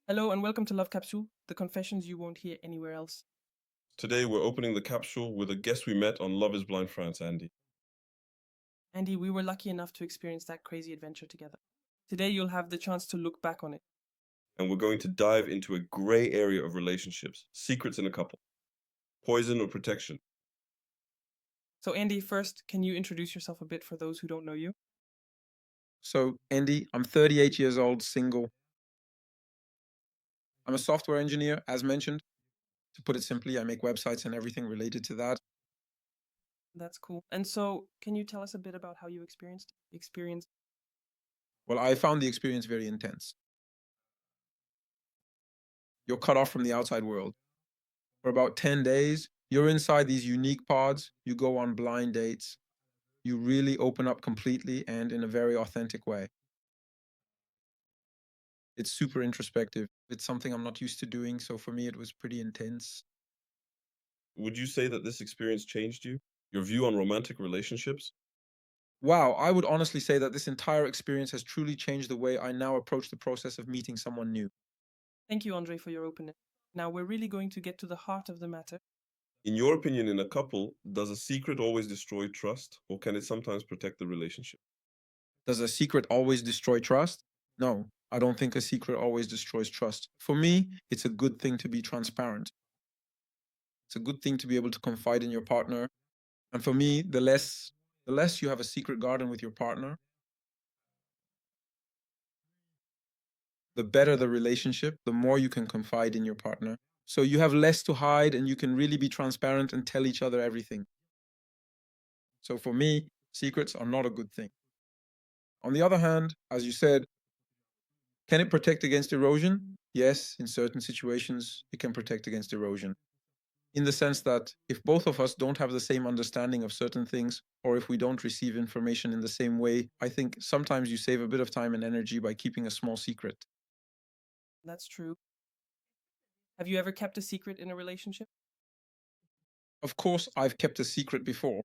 Hello and welcome to Love Capsule, the confessions you won't hear anywhere else. Today, we're opening the capsule with a guest we met on Love is Blind France, Andy. Andy, we were lucky enough to experience that crazy adventure together. Today you'll have the chance to look back on it. And we're going to dive into a gray area of relationships, secrets in a couple, poison or protection. So, Andy, first, can you introduce yourself a bit for those who don't know you? So, Andy, I'm 38 years old, single. I'm a software engineer, as mentioned. To put it simply, I make websites and everything related to that. That's cool. And so, can you tell us a bit about how you experienced? Well, I found the experience very intense. You're cut off from the outside world. For about 10 days, you're inside these unique pods. You go on blind dates. You really open up completely and in a very authentic way. It's super introspective. It's something I'm not used to doing. So for me, it was pretty intense. Would you say that this experience changed you? Your view on romantic relationships? Wow, I would honestly say that this entire experience has truly changed the way I now approach the process of meeting someone new. Thank you, Andre, for your openness. Now, we're really going to get to the heart of the matter. In your opinion, in a couple, does a secret always destroy trust, or can it sometimes protect the relationship? Does a secret always destroy trust? No, I don't think a secret always destroys trust. For me, it's a good thing to be transparent. It's a good thing to be able to confide in your partner. And for me, the less you have a secret garden with your partner, the better the relationship, the more you can confide in your partner. So you have less to hide and you can really be transparent and tell each other everything. So for me, secrets are not a good thing. On the other hand, as you said, can it protect against erosion? Yes, in certain situations, it can protect against erosion. In the sense that if both of us don't have the same understanding of certain things, or if we don't receive information in the same way, I think sometimes you save a bit of time and energy by keeping a small secret. That's true. Have you ever kept a secret in a relationship? Of course, I've kept a secret before.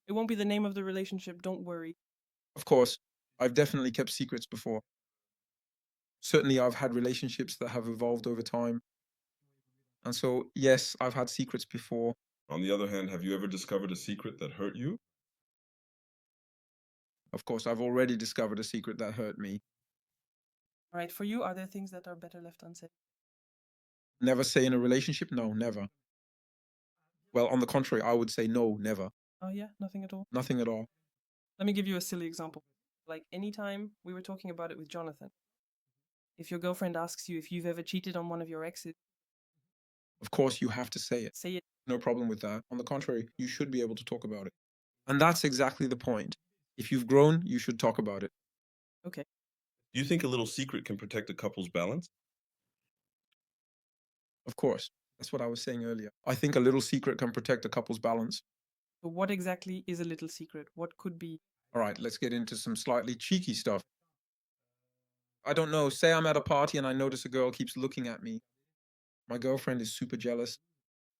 It won't be the name of the relationship, don't worry. Of course, I've definitely kept secrets before. Certainly, I've had relationships that have evolved over time. And so, yes, I've had secrets before. On the other hand, have you ever discovered a secret that hurt you? Of course, I've already discovered a secret that hurt me. All right, for you, are there things that are better left unsaid? Never say in a relationship, no, never. Well, on the contrary, I would say no, never. Oh, yeah, nothing at all. Nothing at all. Let me give you a silly example. Like anytime we were talking about it with Jonathan, if your girlfriend asks you if you've ever cheated on one of your exes, Of course, you have to say it. say it. No problem with that. On the contrary, you should be able to talk about it. And that's exactly the point. If you've grown, you should talk about it. Okay. Do you think a little secret can protect a couple's balance? Of course. That's what I was saying earlier. I think a little secret can protect a couple's balance. So, what exactly is a little secret? What could be? All right, let's get into some slightly cheeky stuff. I don't know. Say I'm at a party and I notice a girl keeps looking at me. My girlfriend is super jealous.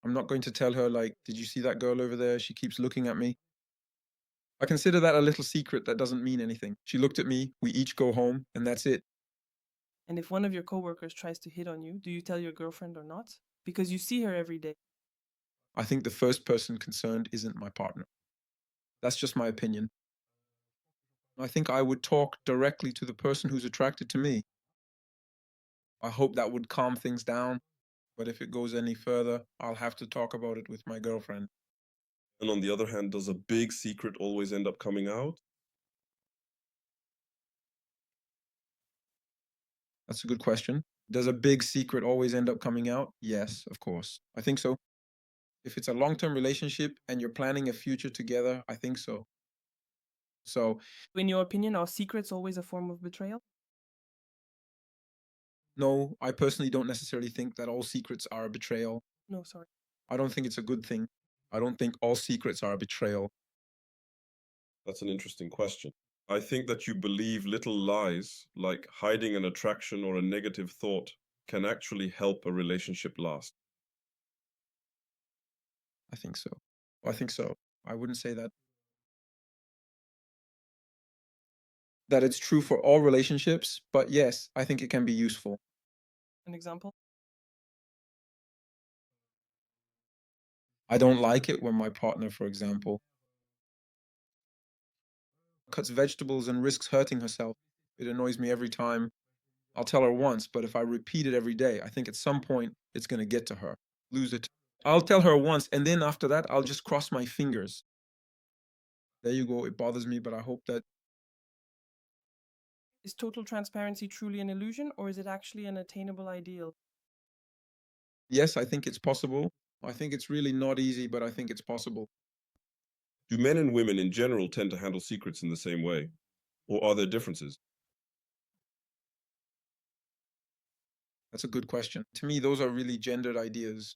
I'm not going to tell her, like, did you see that girl over there? She keeps looking at me. I consider that a little secret that doesn't mean anything. She looked at me, we each go home, and that's it. And if one of your coworkers tries to hit on you, do you tell your girlfriend or not? Because you see her every day. I think the first person concerned isn't my partner. That's just my opinion. I think I would talk directly to the person who's attracted to me. I hope that would calm things down, but if it goes any further, I'll have to talk about it with my girlfriend. And on the other hand, does a big secret always end up coming out? That's a good question. Does a big secret always end up coming out? Yes, of course. I think so. If it's a long term relationship and you're planning a future together, I think so. So, In your opinion, are secrets always a form of betrayal? no, I personally don't necessarily think that all secrets are a betrayal. No, sorry. I don't think it's a good thing. I don't think all secrets are a betrayal. That's an interesting question. I think that you believe little lies, like hiding an attraction or a negative thought, can actually help a relationship last. I think so. I think so. I wouldn't say that it's true for all relationships, but yes, I think it can be useful. An example? I don't like it when my partner, for example, cuts vegetables and risks hurting herself. It annoys me every time. I'll tell her once, but if I repeat it every day, I think at some point it's going to get to her. Lose it. I'll tell her once, and then after that, I'll just cross my fingers. There you go. It bothers me, but I hope that Is total transparency truly an illusion, or is it actually an attainable ideal? yes, I think it's possible. I think it's really not easy, but I think it's possible. Do men and women in general tend to handle secrets in the same way? Or are there differences? That's a good question. To me, those are really gendered ideas.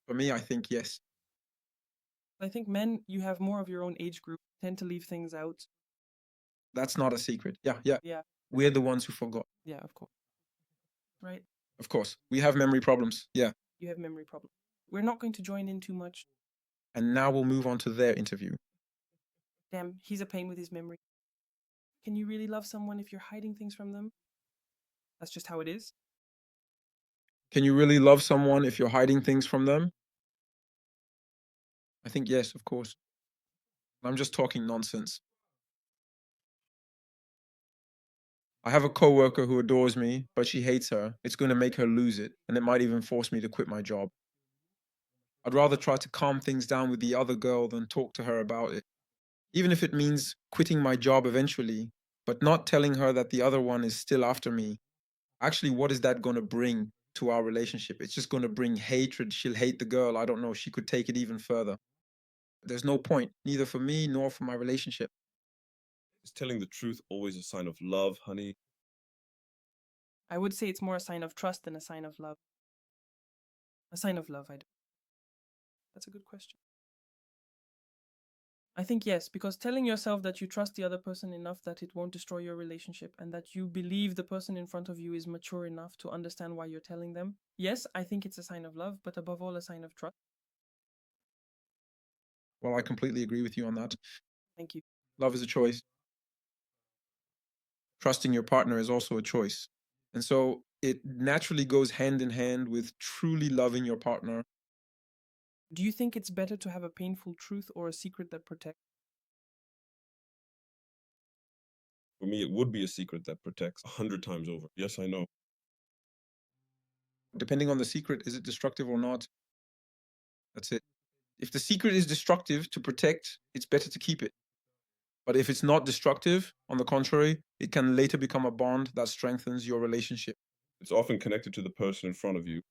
For me, I think yes. I think men, you have more of your own age group, tend to leave things out. That's not a secret. Yeah. Yeah, We're the ones who forgot. yeah, of course. Right? Of course. We have memory problems. Yeah. You have memory problems. We're not going to join in too much. And now we'll move on to their interview. Damn, he's a pain with his memory. Can you really love someone if you're hiding things from them? That's just how it is. Can you really love someone if you're hiding things from them? I think yes, of course. I'm just talking nonsense. I have a coworker who adores me, but she hates her. It's going to make her lose it, and it might even force me to quit my job. I'd rather try to calm things down with the other girl than talk to her about it. Even if it means quitting my job eventually, but not telling her that the other one is still after me. Actually, what is that going to bring to our relationship? It's just going to bring hatred. She'll hate the girl. I don't know. She could take it even further. There's no point, neither for me nor for my relationship. Is telling the truth always a sign of love, honey? I would say it's more a sign of trust than a sign of love. A sign of love, That's a good question. I think yes, because telling yourself that you trust the other person enough that it won't destroy your relationship and that you believe the person in front of you is mature enough to understand why you're telling them. Yes, I think it's a sign of love, but above all, a sign of trust. Well, I completely agree with you on that. Thank you. Love is a choice. Trusting your partner is also a choice. And so it naturally goes hand in hand with truly loving your partner. Do you think it's better to have a painful truth or a secret that protects? For me, it would be a secret that protects 100 times over. Yes, I know. Depending on the secret, is it destructive or not? That's it. If the secret is destructive to protect, it's better to keep it. But if it's not destructive, on the contrary, it can later become a bond that strengthens your relationship. It's often connected to the person in front of you.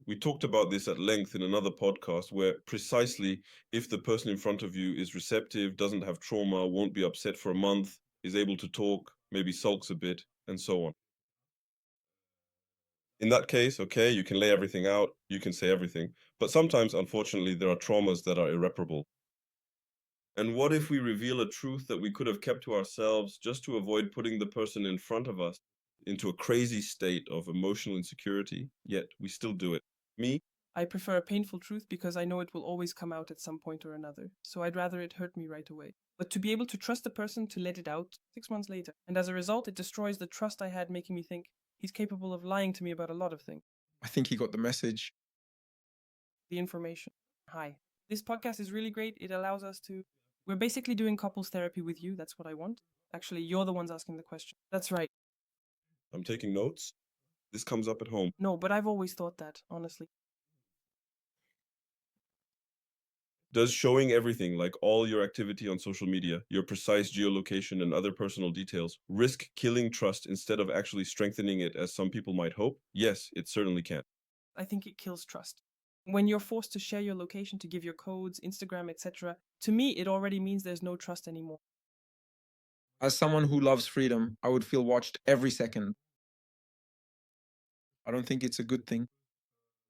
We talked about this at length in another podcast where precisely if the person in front of you is receptive, doesn't have trauma, won't be upset for a month, is able to talk, maybe sulks a bit, and so on. In that case, okay, you can lay everything out, you can say everything. But sometimes, unfortunately, there are traumas that are irreparable. And what if we reveal a truth that we could have kept to ourselves just to avoid putting the person in front of us into a crazy state of emotional insecurity, yet we still do it? Me? I prefer a painful truth because I know it will always come out at some point or another, so I'd rather it hurt me right away. But to be able to trust the person to let it out 6 months later, and as a result, it destroys the trust I had, making me think he's capable of lying to me about a lot of things. I think he got the message. The information. Hi. This podcast is really great. It allows us to... We're basically doing couples therapy with you. That's what I want. Actually, you're the ones asking the question. That's right. I'm taking notes. This comes up at home. No, but I've always thought that, honestly. Does showing everything, like all your activity on social media, your precise geolocation and other personal details, risk killing trust instead of actually strengthening it as some people might hope? Yes, it certainly can. I think it kills trust. When you're forced to share your location, to give your codes, Instagram, etc., to me, it already means there's no trust anymore. As someone who loves freedom, I would feel watched every second. I don't think it's a good thing.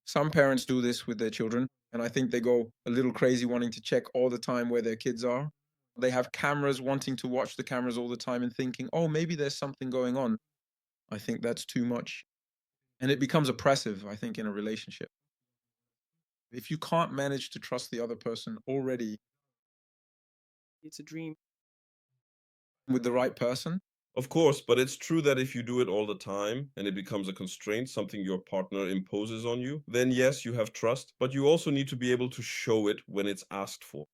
Some parents do this with their children, and I think they go a little crazy wanting to check all the time where their kids are. They have cameras, wanting to watch the cameras all the time and thinking, oh, maybe there's something going on. I think that's too much. And it becomes oppressive, I think, in a relationship. If you can't manage to trust the other person already It's a dream. with the right person, Of course, but it's true that if you do it all the time and it becomes a constraint, something your partner imposes on you, then yes, you have trust, but you also need to be able to show it when it's asked for.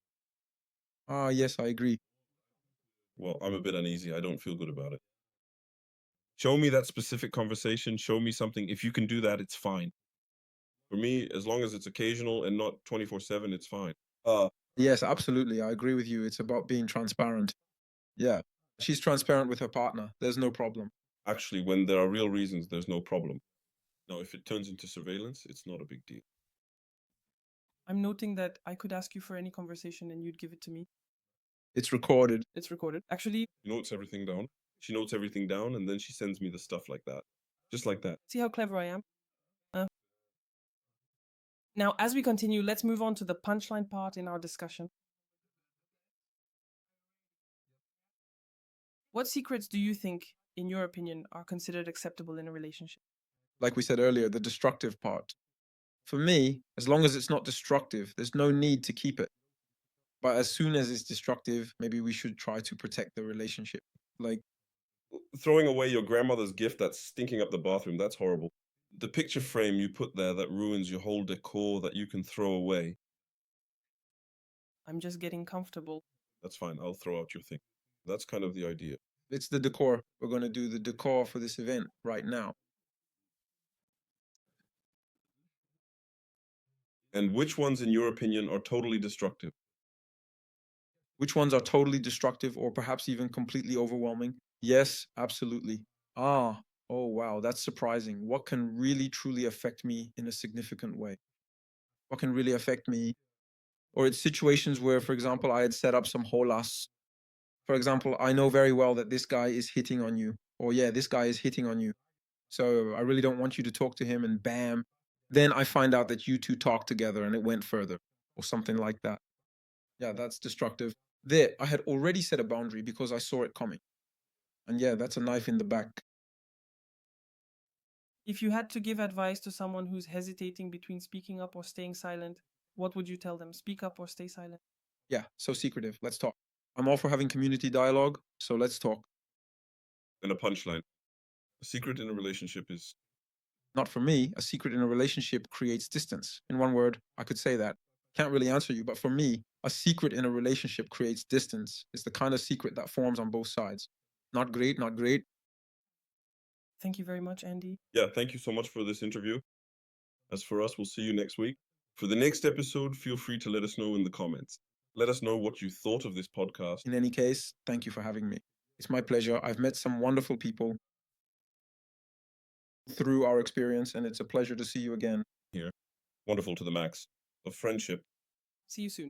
Yes, I agree. Well, I'm a bit uneasy. I don't feel good about it. Show me that specific conversation. Show me something. If you can do that, it's fine. For me, as long as it's occasional and not 24/7, it's fine. Yes, absolutely. I agree with you. It's about being transparent. Yeah. She's transparent with her partner. There's no problem. Actually, when there are real reasons, there's no problem. Now, if it turns into surveillance, it's not a big deal. I'm noting that I could ask you for any conversation and you'd give it to me. It's recorded. It's recorded. Actually, She notes everything down. She notes everything down, and then she sends me the stuff like that. Just like that. see how clever I am? Now, as we continue, let's move on to the punchline part in our discussion. What secrets do you think, in your opinion, are considered acceptable in a relationship? Like we said earlier, the destructive part. For me, as long as it's not destructive, there's no need to keep it. But as soon as it's destructive, maybe we should try to protect the relationship. Like, Throwing away your grandmother's gift that's stinking up the bathroom, that's horrible. The picture frame you put there that ruins your whole decor that you can throw away, I'm just getting comfortable. that's fine. I'll throw out your thing. That's kind of the idea. it's the decor. We're going to do the decor for this event right now. And which ones, in your opinion, are totally destructive? Which ones are totally destructive or perhaps even completely overwhelming? Yes, absolutely. Oh, wow, that's surprising. What can really truly affect me in a significant way? What can really affect me? Or it's situations where, for example, I had set up some holas. For example, I know very well that this guy is hitting on you, or yeah, this guy is hitting on you. So I really don't want you to talk to him, and bam, then I find out that you two talked together and it went further, or something like that. Yeah, that's destructive. There, I had already set a boundary because I saw it coming. And yeah, that's a knife in the back. If you had to give advice to someone who's hesitating between speaking up or staying silent, what would you tell them? Speak up or stay silent? Yeah, so secretive. Let's talk. I'm all for having community dialogue, so let's talk. And a punchline. A secret in a relationship is Not for me, a secret in a relationship creates distance. In one word, I could say that. Can't really answer you, but for me, a secret in a relationship creates distance. It's the kind of secret that forms on both sides. Not great, not great. Thank you very much, Andy. yeah, thank you so much for this interview. As for us, we'll see you next week. For the next episode, feel free to let us know in the comments. Let us know what you thought of this podcast. In any case, thank you for having me. It's my pleasure. I've met some wonderful people through our experience, and it's a pleasure to see you again. Wonderful to the max. Of friendship. See you soon.